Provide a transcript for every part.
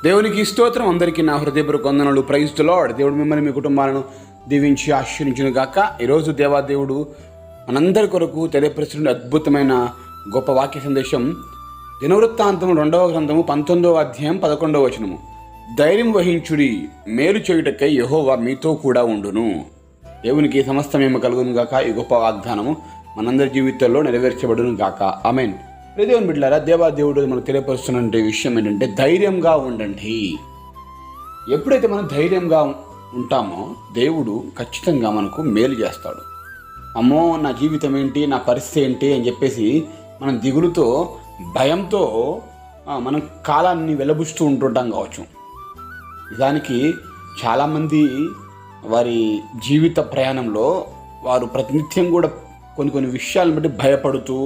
దేవునికి స్తోత్రం. అందరికీ నా హృదయపూర్వక వందనాలు. Praise the Lord. దేవుడు మిమ్మల్ని మీ కుటుంబాలను దీవించి ఆశీర్వదించును గాక. ఈరోజు దేవాదేవుడు మనందరి కొరకు తెలియపరుస్తున్న అద్భుతమైన గొప్ప వాక్య సందేశం దినవృత్తాంతము 2వ గ్రంథము 19వ అధ్యాయం 11వ వచనము. ధైర్యం వహించుడి, మేలు చేయుటకై యెహోవా మీతో కూడా ఉండును. దేవునికి సమస్తమేమ కలుగును గాక. ఈ గొప్ప వాగ్దానము మనందరి జీవితాల్లో నెరవేర్చబడును గాక. ఆమేన్. దేవుని బిడ్డలారా, దేవాదేవుడు మనకు తెలియపరుస్తున్న విషయం ఏంటంటే ధైర్యంగా ఉండండి. ఎప్పుడైతే మనం ధైర్యంగా ఉంటామో దేవుడు ఖచ్చితంగా మనకు మేలు చేస్తాడు. అమ్మో నా జీవితం ఏంటి, నా పరిస్థితి ఏంటి అని చెప్పేసి మనం దిగులుతో భయంతో మనం కాలాన్ని వెలబుస్తూ ఉంటుంటాం కావచ్చు. దానికి చాలామంది వారి జీవిత ప్రయాణంలో వారు ప్రతినిత్యం కూడా కొన్ని విషయాలను బట్టి భయపడుతూ,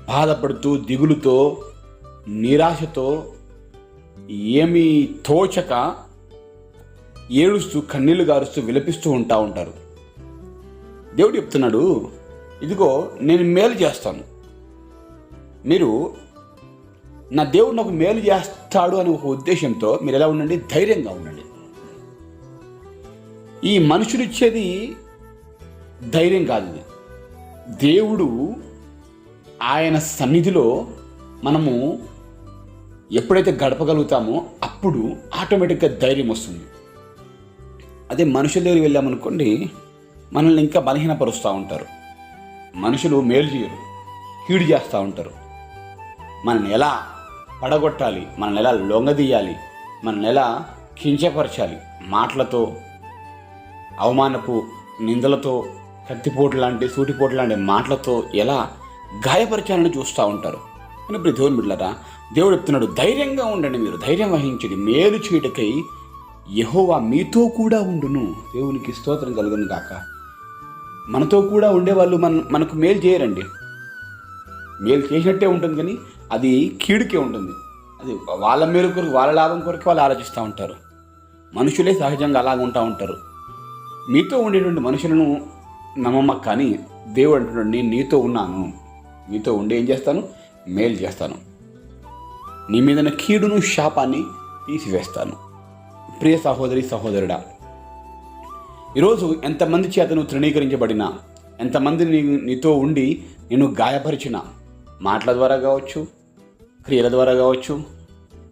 బాధపడుతూ, దిగులుతో, నిరాశతో, ఏమీ తోచక ఏడుస్తూ, కన్నీళ్లు గారుస్తూ, విలపిస్తూ ఉంటారు. దేవుడు చెప్తున్నాడు, ఇదిగో నేను మేలు చేస్తాను, మీరు నా దేవుడు నాకు మేలు చేస్తాడు అనే ఒక ఉద్దేశంతో మీరు ఎలా ఉండండి, ధైర్యంగా ఉండండి. ఈ మనుషులు ఇచ్చేది ధైర్యం కాదు. దేవుడు ఆయన సన్నిధిలో మనము ఎప్పుడైతే గడపగలుగుతామో అప్పుడు ఆటోమేటిక్గా ధైర్యం వస్తుంది. అదే మనుషుల దగ్గరికి వెళ్ళామనుకోండి, మనల్ని ఇంకా బలహీనపరుస్తూ ఉంటారు. మనుషులు మేలు చేయరు, కీడు చేస్తూ ఉంటారు. మనల్ని ఎలా పడగొట్టాలి, మనల్ని ఎలా లొంగదీయాలి, మనల్ని ఎలా కించపరచాలి, మాటలతో, అవమానపు నిందలతో, కత్తిపోటు లాంటి, సూటిపోటు లాంటి మాటలతో ఎలా గాయపరచాలని చూస్తూ ఉంటారు. కానీ ఇప్పుడు దేవుని బిడ్డలారా, దేవుడు చెప్తున్నాడు, ధైర్యంగా ఉండండి, మీరు ధైర్యం వహించండి, మేలు చేయటకై యెహోవా మీతో కూడా ఉండును. దేవునికి స్తోత్రం కలుగును గాక. మనతో కూడా ఉండేవాళ్ళు మనకు మేలు చేయరండి. మేలు చేసినట్టే ఉంటుంది, కానీ అది కీడుకే ఉంటుంది. అది వాళ్ళ మేలు కొరకు, వాళ్ళ లాభం కొరకు వాళ్ళు ఆలోచిస్తూ ఉంటారు. మనుషులే సహజంగా అలాగ ఉంటా ఉంటారు. మీతో ఉండేటువంటి మనుషులను నమ్మమ్మ, కానీ దేవుడు అంటున్నాడు, నేను నీతో ఉన్నాను, నీతో ఉండి ఏం చేస్తాను, మేలు చేస్తాను, నీ మీద కీడును శాపాన్ని తీసివేస్తాను. ప్రియ సహోదరి సహోదరుడా, ఈరోజు ఎంతమంది చేత నువ్వు తృణీకరించబడినా, ఎంతమంది నీతో ఉండి నేను గాయపరిచిన, మాటల ద్వారా కావచ్చు, క్రియల ద్వారా కావచ్చు,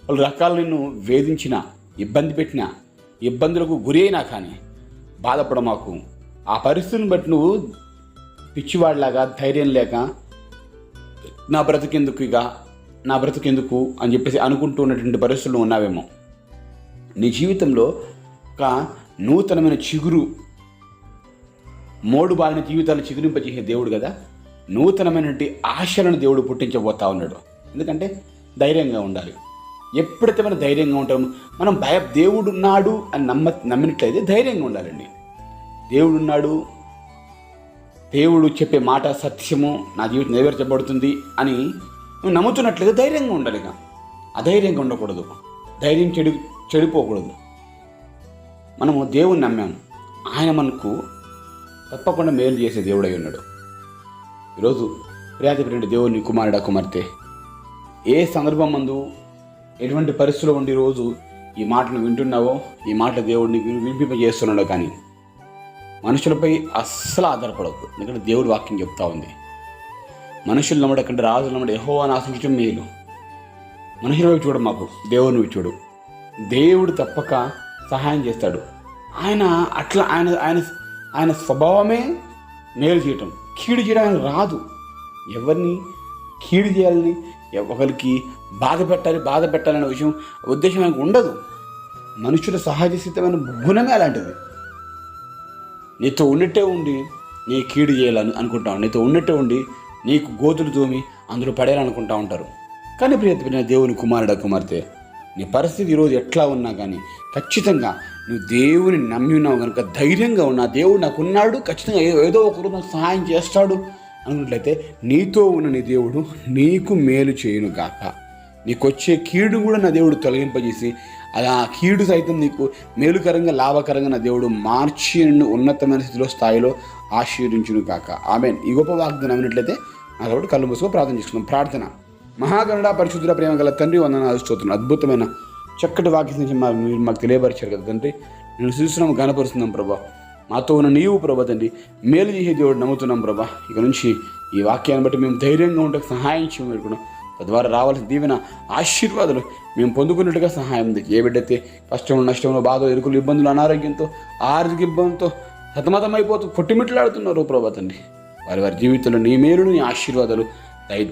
పలు రకాలు నిన్ను వేధించిన, ఇబ్బంది పెట్టిన, ఇబ్బందులకు గురి అయినా కానీ బాధపడమాకు. ఆ పరిస్థితిని బట్టి నువ్వు పిచ్చివాడిలాగా ధైర్యం లేక నా బ్రతికెందుకు అని చెప్పేసి అనుకుంటూ ఉన్నటువంటి పరిస్థితులు ఉన్నావేమో. నీ జీవితంలో ఒక నూతనమైన చిగురు, మోడు బాలిన జీవితాలను చిగురింపజేసే దేవుడు కదా, నూతనమైనటువంటి ఆశలను దేవుడు పుట్టించబోతా ఉన్నాడు. ఎందుకంటే ధైర్యంగా ఉండాలి. ఎప్పుడైతే మనం ధైర్యంగా ఉంటామో, మనం దేవుడు ఉన్నాడు అని నమ్మినట్లయితే ధైర్యంగా ఉండాలండి. దేవుడున్నాడు, దేవుడు చెప్పే మాట సత్యము, నా జీవితం నెరవేర్చబడుతుంది అని నువ్వు నమ్ముతున్నట్లయితే ధైర్యంగా ఉండాలి. అధైర్యంగా ఉండకూడదు, ధైర్యం చెడిపోకూడదు. మనము దేవుని నమ్మాము, ఆయన మనకు తప్పకుండా మేలు చేసే దేవుడై ఉన్నాడు. ఈరోజు ప్రియాతిప్రియుడు దేవుని కుమారుడా, కుమార్తె, ఏ సందర్భం మందు, ఎటువంటి పరిస్థితుల్లో ఉండి రోజు ఈ మాటను వింటున్నావో, ఈ మాట దేవుడిని వినిపింపజేస్తున్నాడో, కానీ మనుషులపై అస్సలు ఆధారపడకు. ఎందుకంటే దేవుడి వాక్యం చెప్తా ఉంది, మనుషులు నమ్మడం కంటే రాజులు నమ్మడం యెహోవాను ఆశ్రయించడం మేలు. మనుషుల వైపు చూడు, మాకు దేవుని వైపు చూడు. దేవుడు తప్పక సహాయం చేస్తాడు. ఆయన స్వభావమే మేలు చేయటం, కీడు చేయడం రాదు. ఎవరిని కీడు చేయాలని, ఒకరికి బాధ పెట్టాలనే ఉద్దేశం ఆయనకు ఉండదు. మనుషుల సహజ సిద్ధమైన గుణమే అలాంటిది. నీతో ఉన్నట్టే ఉండి నీ కీడు చేయాలని అనుకుంటావు, నీతో ఉన్నట్టే ఉండి నీకు గోతులు తోమి అందులో పడేయాలనుకుంటా ఉంటారు. కానీ ప్రియమైన దేవుని కుమారుడా, కుమార్తె, నీ పరిస్థితి ఈరోజు ఎట్లా ఉన్నా కానీ ఖచ్చితంగా నువ్వు దేవుని నమ్మి ఉన్నావు కనుక ధైర్యంగా ఉన్నా, దేవుడు నాకున్నాడు, ఖచ్చితంగా ఏదో ఒక రూపం సహాయం చేస్తాడు అనుకున్నట్లయితే నీతో ఉన్న నీ దేవుడు నీకు మేలు చేయును గాక. నీకు వచ్చే కీడు కూడా నా దేవుడు తొలగింపజేసి, ఆ కీడు సైతం నీకు మేలుకరంగా, లాభకరంగా నా దేవుడు మార్చి నిన్ను ఉన్నతమైన స్థాయిలో ఆశీర్వించును గాక. ఆమేన్. ఈ గొప్ప వాగ్దానం అన్నట్లయితే నా దేవుడు కళ్ళు మూసుకొని ప్రార్థన చేసుకున్నాం. ప్రార్థన. మహాగణుడ పరిశుద్ధుల ప్రేమ గల తండ్రి వందనాలు స్తోత్రం. అద్భుతమైన చక్కటి వాక్యం నుంచి మీరు మాకు తెలియపరిచారు కదా తండ్రి. నేను చూస్తున్నాము, గణపరుస్తున్నాం ప్రభా. మాతో ఉన్న నీవు ప్రభా తండ్రి మేలు చేసే దేవుడు నమ్ముతున్నాం ప్రభా. ఇక నుంచి ఈ వాక్యాన్ని బట్టి మేము ధైర్యంగా ఉంటే సహాయం చేయమనుకున్నాం. తద్వారా రావాల్సిన దీవెన ఆశీర్వాదాలు మేము పొందుకున్నట్టుగా సహాయం ఉంది. ఏ బిడ్డైతే కష్టంలో, నష్టంలో, బాధ, ఎరుకులు, ఇబ్బందులు, అనారోగ్యంతో, ఆర్థిక ఇబ్బందితో సతమతమైపోతూ పొట్టిమిట్లాడుతున్నారు ప్రభా తండ్రి, వారి జీవితంలో నీ మేలును, నీ ఆశీర్వాదాలు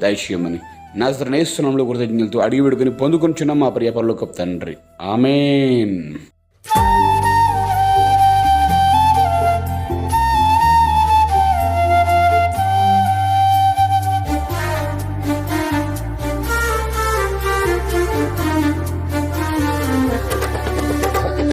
దయచేయమని నజరేయునామములో కృతజ్ఞతలతో అడిగి వేడుకొని పొందుకొనుచున్నాం మా ప్రియ పరలోకపు తండ్రి. ఆమేన్.